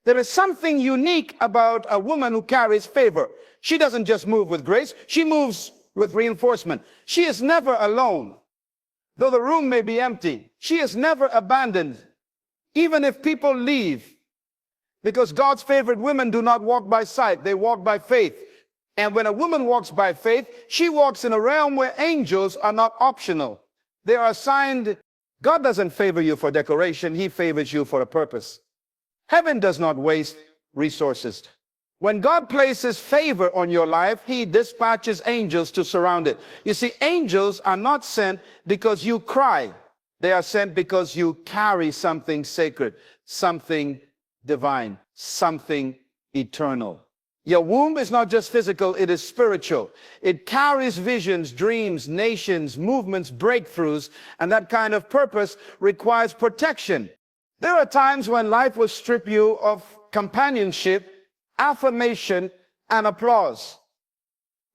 There is something unique about a woman who carries favor. She doesn't just move with grace, she moves with reinforcement. She is never alone. Though the room may be empty, she is never abandoned, even if people leave. Because God's favorite women do not walk by sight, they walk by faith. And when a woman walks by faith, she walks in a realm where angels are not optional. They are assigned. God doesn't favor you for decoration, He favors you for a purpose. Heaven does not waste resources. When God places favor on your life, He dispatches angels to surround it. You see, angels are not sent because you cry. They are sent because you carry something sacred, something divine, something eternal. Your womb is not just physical, it is spiritual. It carries visions, dreams, nations, movements, breakthroughs, and that kind of purpose requires protection. There are times when life will strip you of companionship, affirmation, and applause.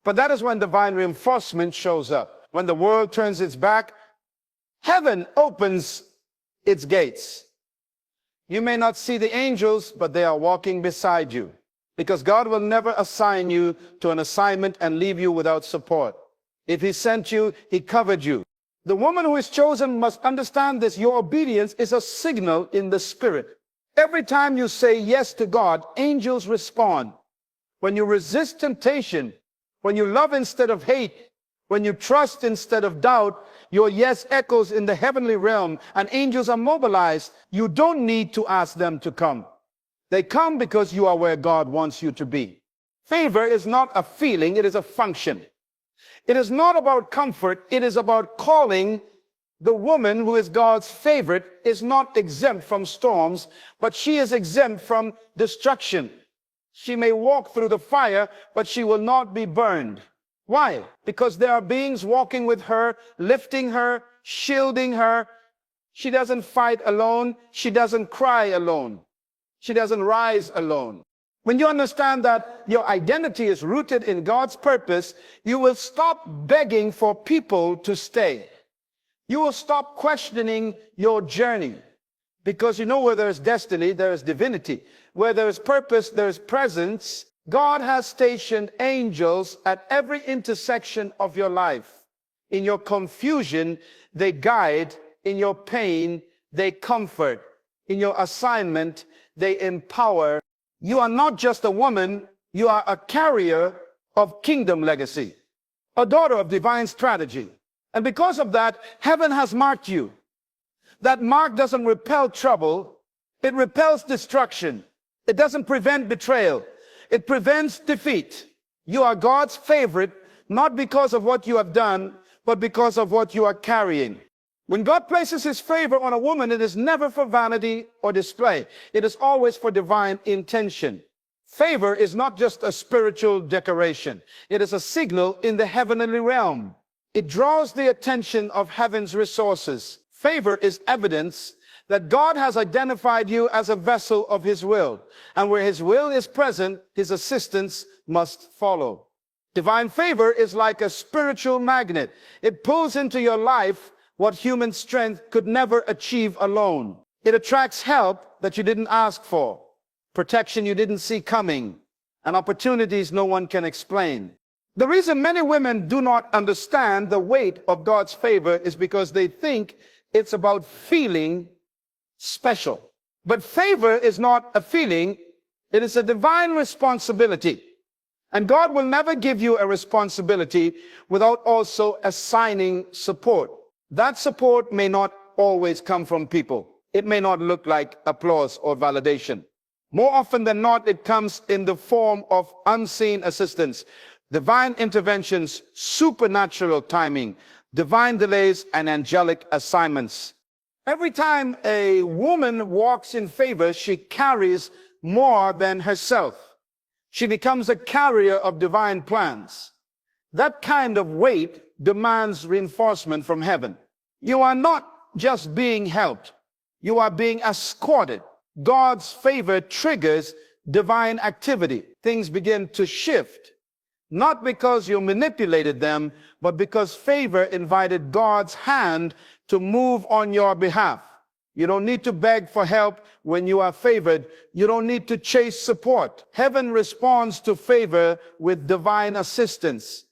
But that is when divine reinforcement shows up. When the world turns its back, heaven opens its gates. You may not see the angels, but they are walking beside you. Because God will never assign you to an assignment and leave you without support. If He sent you, He covered you. The woman who is chosen must understand this. Your obedience is a signal in the spirit. Every time you say yes to God, angels respond. When you resist temptation, when you love instead of hate, when you trust instead of doubt, your yes echoes in the heavenly realm and angels are mobilized. You don't need to ask them to come. They come because you are where God wants you to be. Favor is not a feeling, it is a function. It is not about comfort, it is about calling. The woman who is God's favorite is not exempt from storms, but she is exempt from destruction. She may walk through the fire, but she will not be burned. Why? Because there are beings walking with her, lifting her, shielding her. She doesn't fight alone. She doesn't cry alone. She doesn't rise alone. When you understand that your identity is rooted in God's purpose, you will stop begging for people to stay. You will stop questioning your journey. Because you know where there is destiny, there is divinity. Where there is purpose, there is presence. God has stationed angels at every intersection of your life. In your confusion, they guide. In your pain, they comfort. In your assignment, they empower. You are not just a woman, you are a carrier of kingdom legacy, a daughter of divine strategy. And because of that, heaven has marked you. That mark doesn't repel trouble, it repels destruction. It doesn't prevent betrayal, it prevents defeat. You are God's favorite, not because of what you have done, but because of what you are carrying. When God places His favor on a woman, it is never for vanity or display. It is always for divine intention. Favor is not just a spiritual decoration. It is a signal in the heavenly realm. It draws the attention of heaven's resources. Favor is evidence that God has identified you as a vessel of His will. And where His will is present, His assistance must follow. Divine favor is like a spiritual magnet. It pulls into your life what human strength could never achieve alone. It attracts help that you didn't ask for, protection you didn't see coming, and opportunities no one can explain. The reason many women do not understand the weight of God's favor is because they think it's about feeling special. But favor is not a feeling, it is a divine responsibility. And God will never give you a responsibility without also assigning support. That support may not always come from people. It may not look like applause or validation. More often than not, it comes in the form of unseen assistance, divine interventions, supernatural timing, divine delays, and angelic assignments. Every time a woman walks in favor, she carries more than herself. She becomes a carrier of divine plans. That kind of weight demands reinforcement from heaven. You are not just being helped, you are being escorted. God's favor triggers divine activity. Things begin to shift, not because you manipulated them, but because favor invited God's hand to move on your behalf. You don't need to beg for help when you are favored. You don't need to chase support. Heaven responds to favor with divine assistance.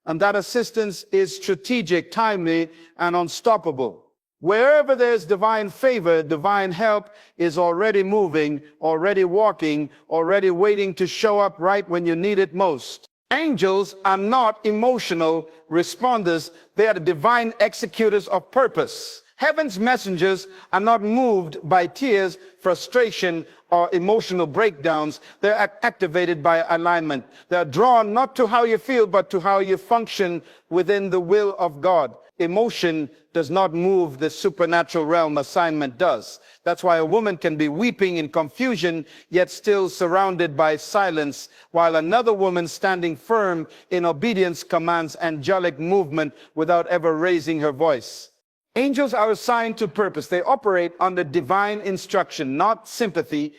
And that assistance is strategic, timely, and unstoppable. Wherever there's divine favor, divine help is already moving, already walking, already waiting to show up right when you need it most. Angels are not emotional responders. They are the divine executors of purpose. Heaven's messengers are not moved by tears, frustration, or emotional breakdowns. They're activated by alignment. They're drawn not to how you feel, but to how you function within the will of God. Emotion does not move the supernatural realm, assignment does. That's why a woman can be weeping in confusion, yet still surrounded by silence, while another woman standing firm in obedience commands angelic movement without ever raising her voice. Angels are assigned to purpose. They operate under divine instruction, not sympathy.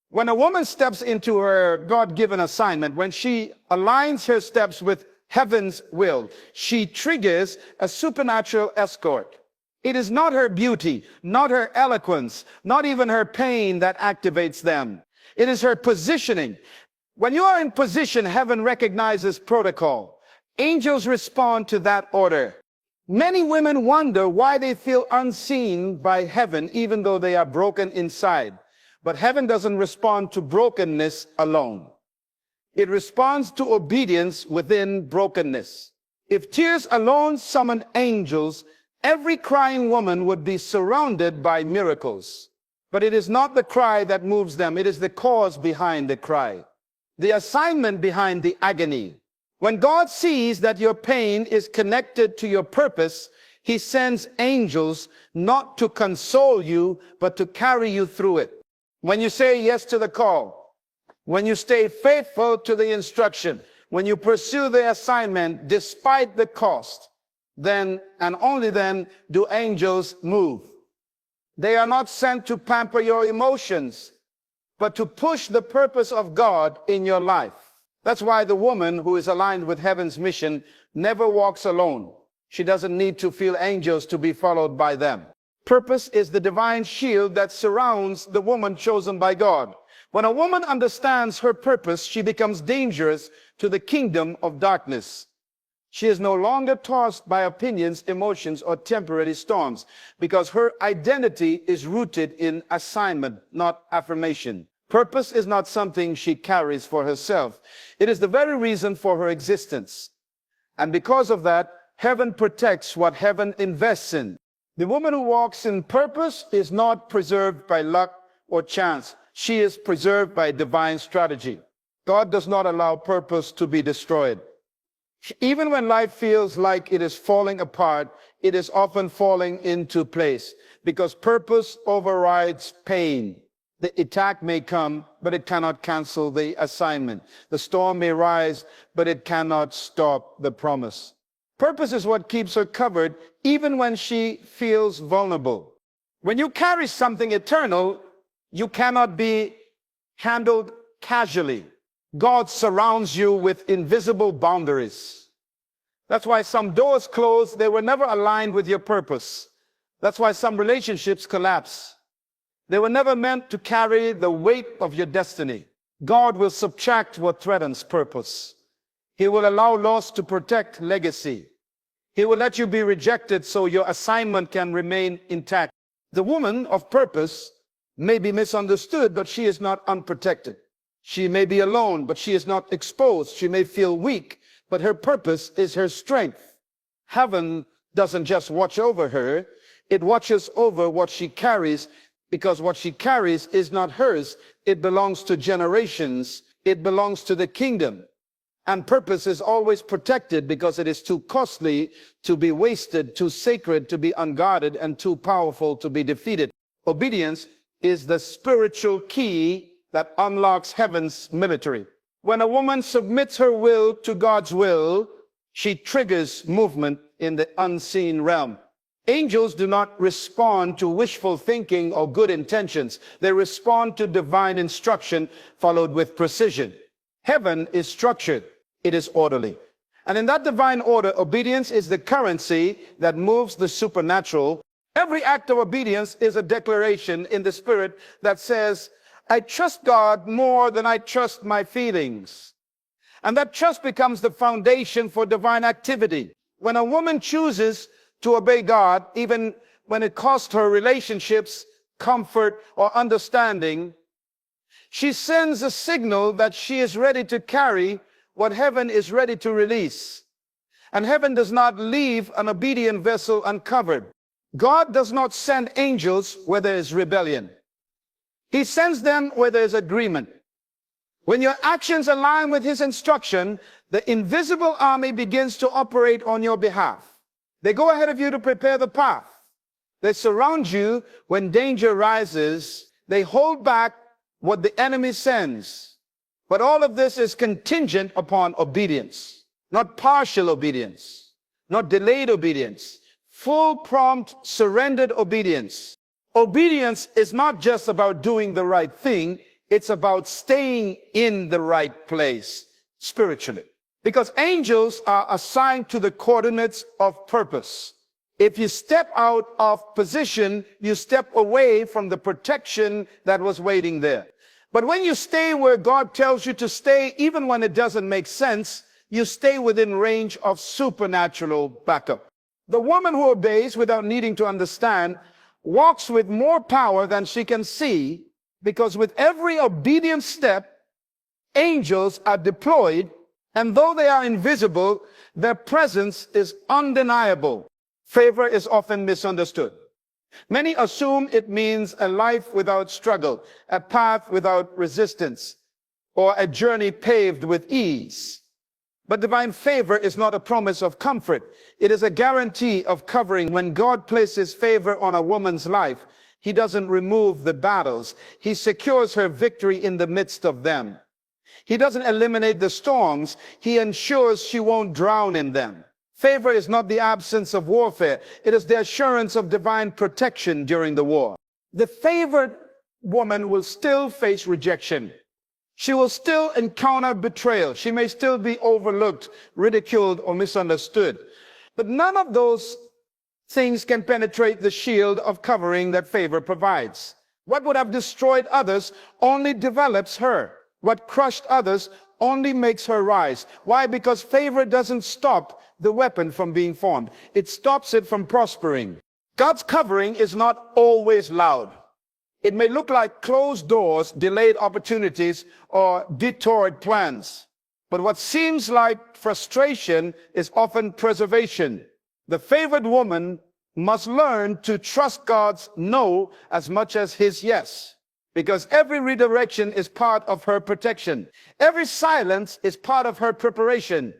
When a woman steps into her God-given assignment, when she aligns her steps with heaven's will, she triggers a supernatural escort. It is not her beauty, not her eloquence, not even her pain that activates them. It is her positioning. When you are in position, heaven recognizes protocol. Angels respond to that order. Many women wonder why they feel unseen by heaven, even though they are broken inside. But heaven doesn't respond to brokenness alone. It responds to obedience within brokenness. If tears alone summoned angels, every crying woman would be surrounded by miracles. But it is not the cry that moves them. It is the cause behind the cry, the assignment behind the agony. When God sees that your pain is connected to your purpose, he sends angels not to console you, but to carry you through it. When you say yes to the call, when you stay faithful to the instruction, when you pursue the assignment despite the cost, then and only then do angels move. They are not sent to pamper your emotions, but to push the purpose of God in your life. That's why the woman who is aligned with heaven's mission never walks alone. She doesn't need to feel angels to be followed by them. Purpose is the divine shield that surrounds the woman chosen by God. When a woman understands her purpose, she becomes dangerous to the kingdom of darkness. She is no longer tossed by opinions, emotions, or temporary storms, because her identity is rooted in assignment, not affirmation. Purpose is not something she carries for herself. It is the very reason for her existence. And because of that, heaven protects what heaven invests in. The woman who walks in purpose is not preserved by luck or chance. She is preserved by divine strategy. God does not allow purpose to be destroyed. Even when life feels like it is falling apart, it is often falling into place, because purpose overrides pain. The attack may come, but it cannot cancel the assignment. The storm may rise, but it cannot stop the promise. Purpose is what keeps her covered, even when she feels vulnerable. When you carry something eternal, you cannot be handled casually. God surrounds you with invisible boundaries. That's why some doors close. They were never aligned with your purpose. That's why some relationships collapse. They were never meant to carry the weight of your destiny. God will subtract what threatens purpose. He will allow loss to protect legacy. He will let you be rejected so your assignment can remain intact. The woman of purpose may be misunderstood, but she is not unprotected. She may be alone, but she is not exposed. She may feel weak, but her purpose is her strength. Heaven doesn't just watch over her, it watches over what she carries, because what she carries is not hers. It belongs to generations. It belongs to the kingdom. And purpose is always protected because it is too costly to be wasted, too sacred to be unguarded, and too powerful to be defeated. Obedience is the spiritual key that unlocks heaven's military. When a woman submits her will to God's will, she triggers movement in the unseen realm. Angels do not respond to wishful thinking or good intentions. They respond to divine instruction followed with precision. Heaven is structured. It is orderly. And in that divine order, obedience is the currency that moves the supernatural Every act of obedience is a declaration in the spirit that says, I trust God more than I trust my feelings. And that trust becomes the foundation for divine activity. When a woman chooses to obey God, even when it costs her relationships, comfort, or understanding, she sends a signal that she is ready to carry what heaven is ready to release. And heaven does not leave an obedient vessel uncovered. God does not send angels where there is rebellion. He sends them where there is agreement. When your actions align with his instruction, the invisible army begins to operate on your behalf. They go ahead of you to prepare the path. They surround you when danger rises. They hold back what the enemy sends. But all of this is contingent upon obedience, not partial obedience, not delayed obedience, full, prompt, surrendered obedience. Obedience is not just about doing the right thing. It's about staying in the right place spiritually. Because angels are assigned to the coordinates of purpose. If you step out of position, you step away from the protection that was waiting there. But when you stay where God tells you to stay, even when it doesn't make sense, you stay within range of supernatural backup. The woman who obeys without needing to understand walks with more power than she can see, because with every obedient step, angels are deployed, and though they are invisible, their presence is undeniable. Favor is often misunderstood. Many assume it means a life without struggle, a path without resistance, or a journey paved with ease. But divine favor is not a promise of comfort. It is a guarantee of covering. When God places favor on a woman's life, he doesn't remove the battles. He secures her victory in the midst of them. He doesn't eliminate the storms. He ensures she won't drown in them. Favor is not the absence of warfare. It is the assurance of divine protection during the war. The favored woman will still face rejection. She will still encounter betrayal. She may still be overlooked, ridiculed, or misunderstood. But none of those things can penetrate the shield of covering that favor provides. What would have destroyed others only develops her. What crushed others only makes her rise. Why? Because favor doesn't stop the weapon from being formed. It stops it from prospering. God's covering is not always loud. It may look like closed doors, delayed opportunities, or detoured plans. But what seems like frustration is often preservation. The favored woman must learn to trust God's no as much as his yes, because every redirection is part of her protection. Every silence is part of her preparation.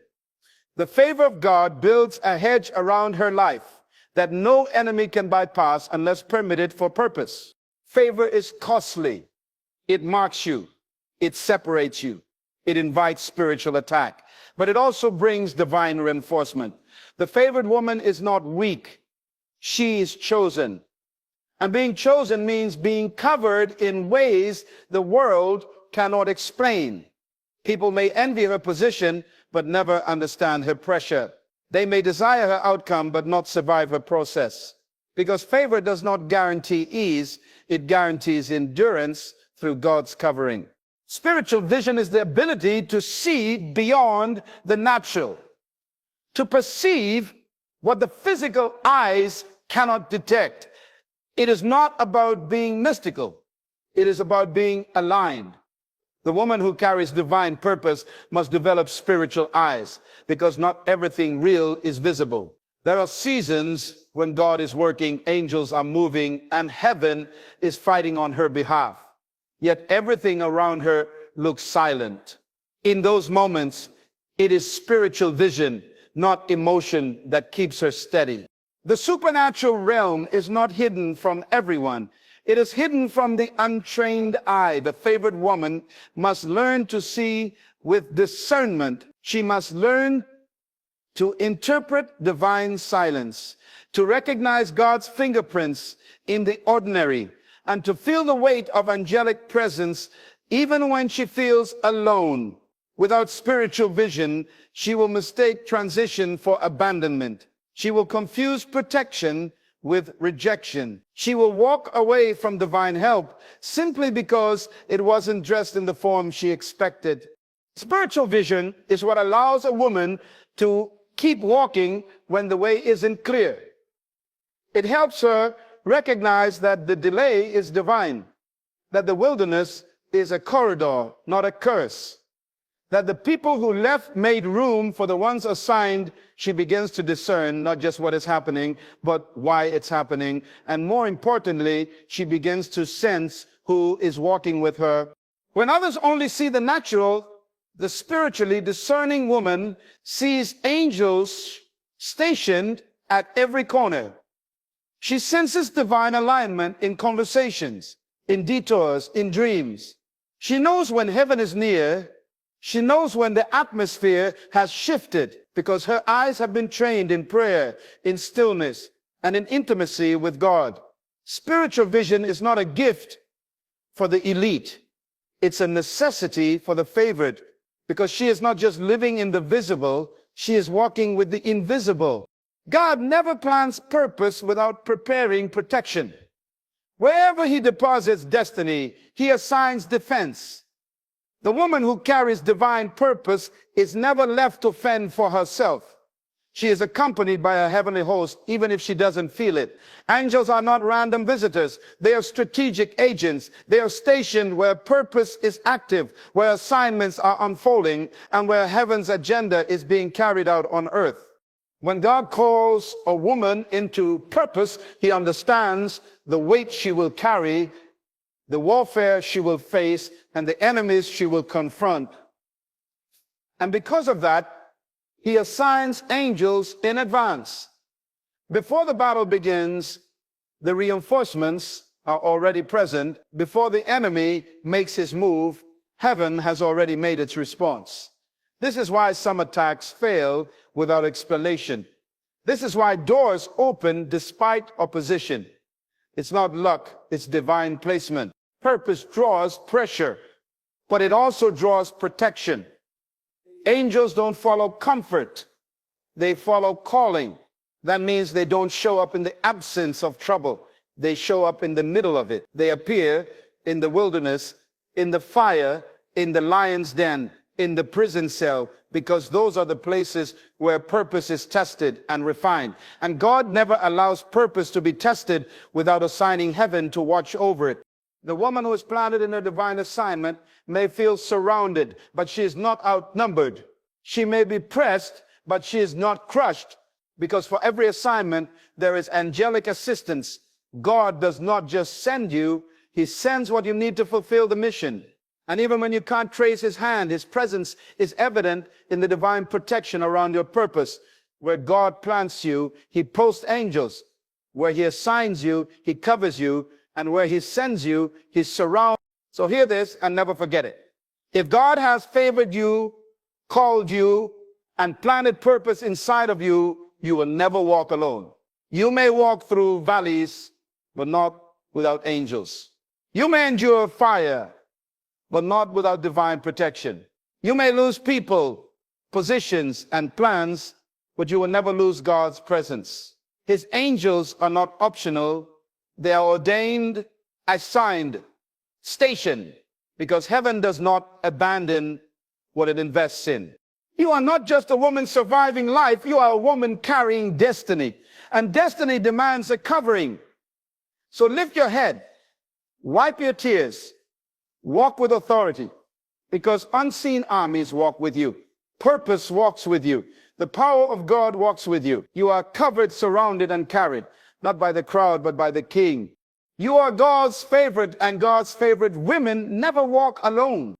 The favor of God builds a hedge around her life that no enemy can bypass unless permitted for purpose. Favor is costly. It marks you. It separates you. It invites spiritual attack. But it also brings divine reinforcement. The favored woman is not weak. She is chosen. And being chosen means being covered in ways the world cannot explain. People may envy her position, but never understand her pressure. They may desire her outcome, but not survive her process. Because favor does not guarantee ease, it guarantees endurance through God's covering. Spiritual vision is the ability to see beyond the natural, to perceive what the physical eyes cannot detect. It is not about being mystical. It is about being aligned. The woman who carries divine purpose must develop spiritual eyes, because not everything real is visible. There are seasons when God is working, angels are moving, and heaven is fighting on her behalf. Yet everything around her looks silent. In those moments, it is spiritual vision, not emotion, that keeps her steady. The supernatural realm is not hidden from everyone. It is hidden from the untrained eye. The favored woman must learn to see with discernment. She must learn to interpret divine silence, to recognize God's fingerprints in the ordinary, and to feel the weight of angelic presence even when she feels alone. Without spiritual vision, she will mistake transition for abandonment. She will confuse protection with rejection. She will walk away from divine help simply because it wasn't dressed in the form she expected. Spiritual vision is what allows a woman to keep walking when the way isn't clear. It helps her recognize that the delay is divine, that the wilderness is a corridor, not a curse, that the people who left made room for the ones assigned. She begins to discern not just what is happening, but why it's happening. And more importantly, she begins to sense who is walking with her. When others only see the natural, the spiritually discerning woman sees angels stationed at every corner. She senses divine alignment in conversations, in detours, in dreams. She knows when heaven is near. She knows when the atmosphere has shifted because her eyes have been trained in prayer, in stillness, and in intimacy with God. Spiritual vision is not a gift for the elite. It's a necessity for the favored, because she is not just living in the visible, she is walking with the invisible. God never plans purpose without preparing protection. Wherever he deposits destiny, he assigns defense. The woman who carries divine purpose is never left to fend for herself. She is accompanied by a heavenly host, even if she doesn't feel it. Angels are not random visitors. They are strategic agents. They are stationed where purpose is active, where assignments are unfolding, and where heaven's agenda is being carried out on earth. When God calls a woman into purpose, he understands the weight she will carry, the warfare she will face, and the enemies she will confront. And because of that, he assigns angels in advance. Before the battle begins, the reinforcements are already present. Before the enemy makes his move, heaven has already made its response. This is why some attacks fail without explanation. This is why doors open despite opposition. It's not luck, it's divine placement. Purpose draws pressure, but it also draws protection. Angels don't follow comfort, they follow calling. That means they don't show up in the absence of trouble. They show up in the middle of it. They appear in the wilderness, in the fire, in the lion's den, in the prison cell, because those are the places where purpose is tested and refined. And God never allows purpose to be tested without assigning heaven to watch over it. The woman who is planted in a divine assignment may feel surrounded, but she is not outnumbered. She may be pressed, but she is not crushed, because for every assignment, there is angelic assistance. God does not just send you, he sends what you need to fulfill the mission. And even when you can't trace his hand, his presence is evident in the divine protection around your purpose. Where God plants you, he posts angels. Where he assigns you, he covers you. And where he sends you, he surrounds. So hear this and never forget it. If God has favored you, called you, and planted purpose inside of you, you will never walk alone. You may walk through valleys, but not without angels. You may endure fire, but not without divine protection. You may lose people, positions, and plans, but you will never lose God's presence. His angels are not optional. They are ordained, assigned, stationed, because heaven does not abandon what it invests in. You are not just a woman surviving life, you are a woman carrying destiny. And destiny demands a covering. So lift your head, wipe your tears, walk with authority, because unseen armies walk with you. Purpose walks with you. The power of God walks with you. You are covered, surrounded, and carried, not by the crowd, but by the King. You are God's favorite, and God's favorite women never walk alone.